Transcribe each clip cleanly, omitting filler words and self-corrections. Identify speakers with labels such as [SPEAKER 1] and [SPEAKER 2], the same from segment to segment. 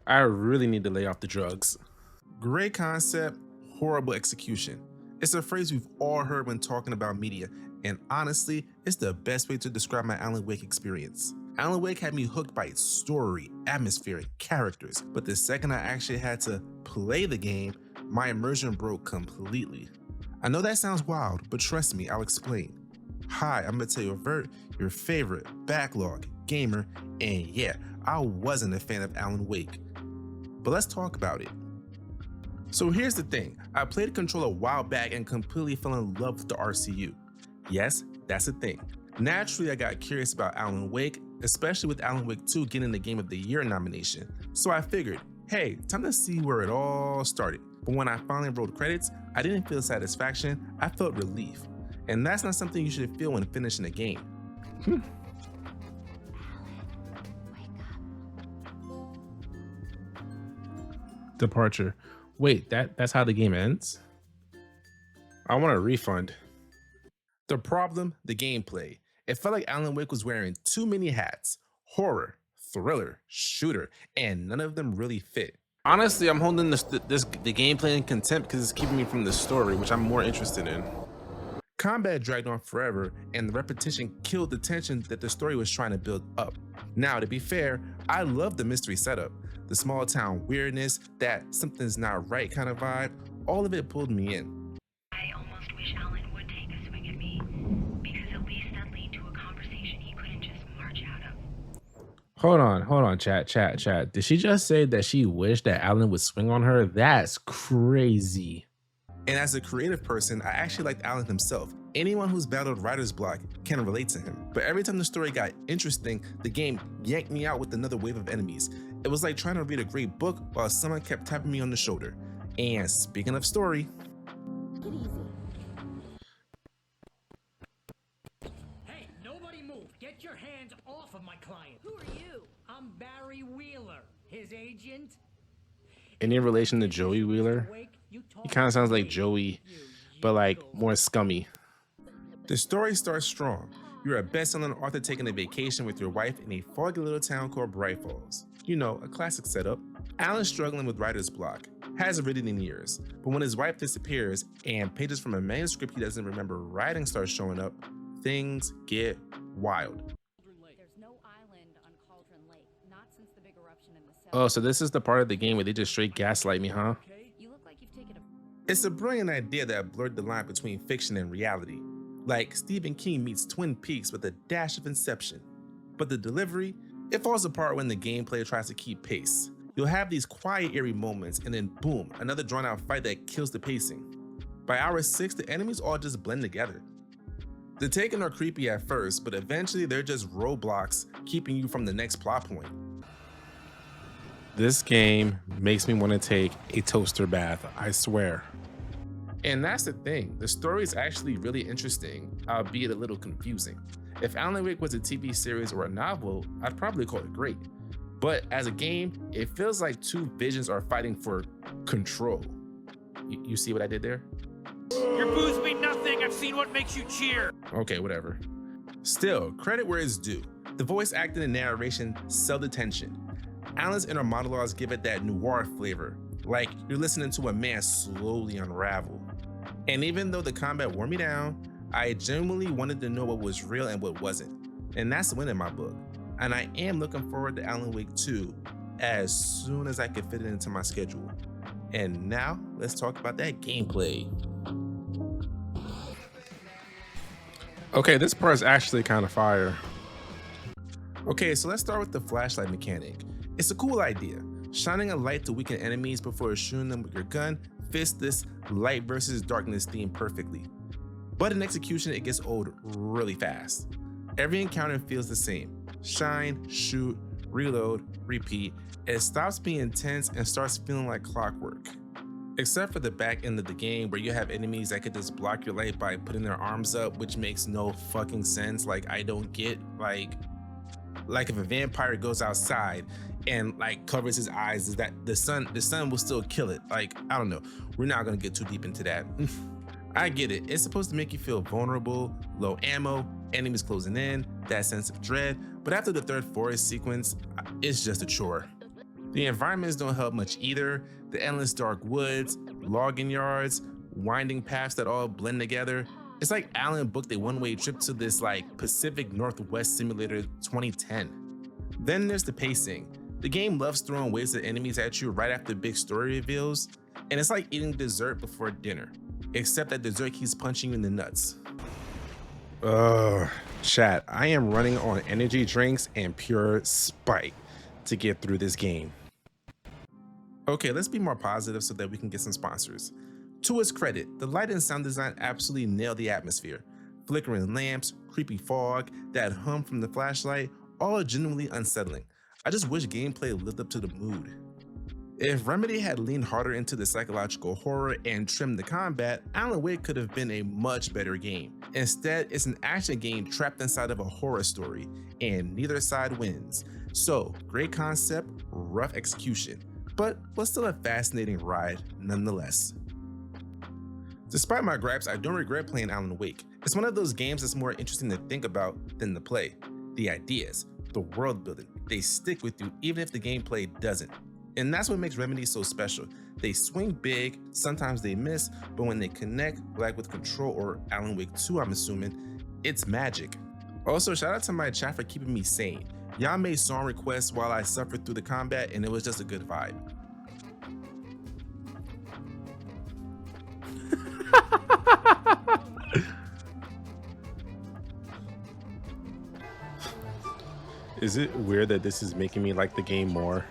[SPEAKER 1] I really need to lay off the drugs.
[SPEAKER 2] Great concept, horrible execution. It's a phrase we've all heard when talking about media, and honestly, it's the best way to describe my Alan Wake experience. Alan Wake had me hooked by its story, atmosphere, and characters, but the second I actually had to play the game, my immersion broke completely. I know that sounds wild, but trust me, I'll explain. Hi, I'm Mateo Vert, your favorite Backlog gamer, and yeah, I wasn't a fan of Alan Wake. But let's talk about it. So here's the thing, I played Control a while back and completely fell in love with the RCU. Yes, that's a thing. Naturally, I got curious about Alan Wake, especially with Alan Wake 2 getting the Game of the Year nomination. So I figured, hey, time to see where it all started. But when I finally rolled credits, I didn't feel satisfaction, I felt relief. And that's not something you should feel when finishing a game.
[SPEAKER 1] Departure. Wait, that's how the game ends? I want a refund.
[SPEAKER 2] The problem, the gameplay. It felt like Alan Wake was wearing too many hats. Horror, thriller, shooter, and none of them really fit.
[SPEAKER 1] Honestly, I'm holding the gameplay in contempt because it's keeping me from the story, which I'm more interested in.
[SPEAKER 2] Combat dragged on forever, and the repetition killed the tension that the story was trying to build up. Now, to be fair, I love the mystery setup. The small town weirdness, that something's not right kind of vibe, all of it pulled me in.
[SPEAKER 3] I almost wish Alan would take a swing at me, because at least that lead to a conversation he couldn't just march out of.
[SPEAKER 1] Hold on, chat. Did she just say that she wished that Alan would swing on her? That's crazy.
[SPEAKER 2] And as a creative person, I actually liked Alan himself. Anyone who's battled writer's block can relate to him. But every time the story got interesting, the game yanked me out with another wave of enemies. It was like trying to read a great book while someone kept tapping me on the shoulder. And speaking of story,
[SPEAKER 4] Hey, nobody move. Get your hands off of my client.
[SPEAKER 5] Who are you?
[SPEAKER 4] I'm Barry Wheeler, his agent.
[SPEAKER 1] Any relation to Joey Wheeler? He kind of sounds like Joey, but like more scummy.
[SPEAKER 2] the story starts strong. You're a best-selling author taking a vacation with your wife in a foggy little town called Bright Falls. You know, a classic setup. Alan's struggling with writer's block, hasn't written in years, but when his wife disappears and pages from a manuscript he doesn't remember writing start showing up, things get wild.
[SPEAKER 5] There's no island on Cauldron Lake, not since the big eruption in the south.
[SPEAKER 1] Oh, so this is the part of the game where they just straight gaslight me, huh?
[SPEAKER 5] You look like you've taken a
[SPEAKER 2] It's a brilliant idea that blurred the line between fiction and reality. Like Stephen King meets Twin Peaks with a dash of Inception. But the delivery, it falls apart when the gameplay tries to keep pace. You'll have these quiet, eerie moments, and then boom, another drawn-out fight that kills the pacing. By hour 6, the enemies all just blend together. The Taken are creepy at first, but eventually they're just roadblocks keeping you from the next plot point.
[SPEAKER 1] This game makes me want to take a toaster bath, I swear.
[SPEAKER 2] And that's the thing, the story is actually really interesting, albeit a little confusing. If Alan Wake was a TV series or a novel, I'd probably call it great. But as a game, it feels like two visions are fighting for control. You see what I did there?
[SPEAKER 6] Your booze mean nothing. I've seen what makes you cheer.
[SPEAKER 2] Okay, whatever. Still, credit where it's due. The voice acting and narration sell the tension. Alan's inner monologues give it that noir flavor, like you're listening to a man slowly unravel. And even though the combat wore me down, I genuinely wanted to know what was real and what wasn't. And that's the win in my book. And I am looking forward to Alan Wake 2 as soon as I can fit it into my schedule. And now, let's talk about that gameplay.
[SPEAKER 1] Okay, this part is actually kind of fire.
[SPEAKER 2] Okay, so let's start with the flashlight mechanic. It's a cool idea. Shining a light to weaken enemies before shooting them with your gun fits this light versus darkness theme perfectly. But in execution, it gets old really fast. Every encounter feels the same. Shine, shoot, reload, repeat. It stops being intense and starts feeling like clockwork. Except for the back end of the game where you have enemies that could just block your light by putting their arms up, which makes no fucking sense. Like, I don't get, like if a vampire goes outside and like covers his eyes, is that the sun will still kill it? Like, I don't know. We're not gonna get too deep into that. I get it. It's supposed to make you feel vulnerable, low ammo, enemies closing in, that sense of dread. But after the third forest sequence, it's just a chore. The environments don't help much either. The endless dark woods, logging yards, winding paths that all blend together. It's like Alan booked a one-way trip to this Pacific Northwest Simulator 2010. Then there's the pacing. The game loves throwing waves of enemies at you right after big story reveals, and it's like eating dessert before dinner, except that dessert keeps punching you in the nuts. Chat, I am running on energy drinks and pure spite to get through this game. Okay, let's be more positive so that we can get some sponsors. To its credit, the light and sound design absolutely nailed the atmosphere. Flickering lamps, creepy fog, that hum from the flashlight, all genuinely unsettling. I just wish gameplay lived up to the mood. If Remedy had leaned harder into the psychological horror and trimmed the combat, Alan Wake could have been a much better game. Instead, it's an action game trapped inside of a horror story, and neither side wins. So, great concept, rough execution, but was still a fascinating ride nonetheless. Despite my gripes, I don't regret playing Alan Wake. It's one of those games that's more interesting to think about than to play. The ideas, the world building, they stick with you even if the gameplay doesn't. And that's what makes Remedy so special. They swing big, sometimes they miss, but when they connect, like with Control or Alan Wake 2 I'm assuming, it's magic. Also, shout out to my chat for keeping me sane. Y'all made song requests while I suffered through the combat and it was just a good vibe. Is it weird that this is making me like the game more?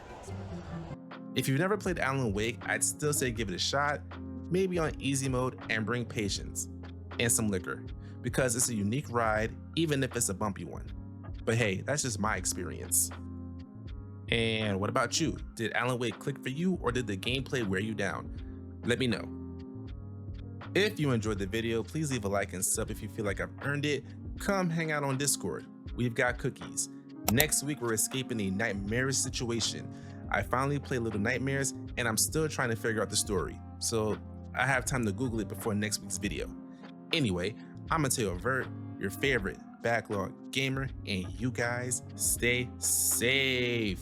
[SPEAKER 2] If you've never played Alan Wake, I'd still say give it a shot, maybe on easy mode, and bring patience and some liquor, because it's a unique ride, even if it's a bumpy one. But hey, that's just my experience. And what about you? Did Alan Wake click for you, or did the gameplay wear you down? Let me know. If you enjoyed the video, please leave a like and sub if you feel like I've earned it. Come hang out on Discord. We've got cookies. Next week, we're escaping a nightmarish situation. I finally played Little Nightmares, and I'm still trying to figure out the story, so I have time to Google it before next week's video. Anyway, I'm Mateo Vert, your favorite Backlog gamer, and you guys stay safe.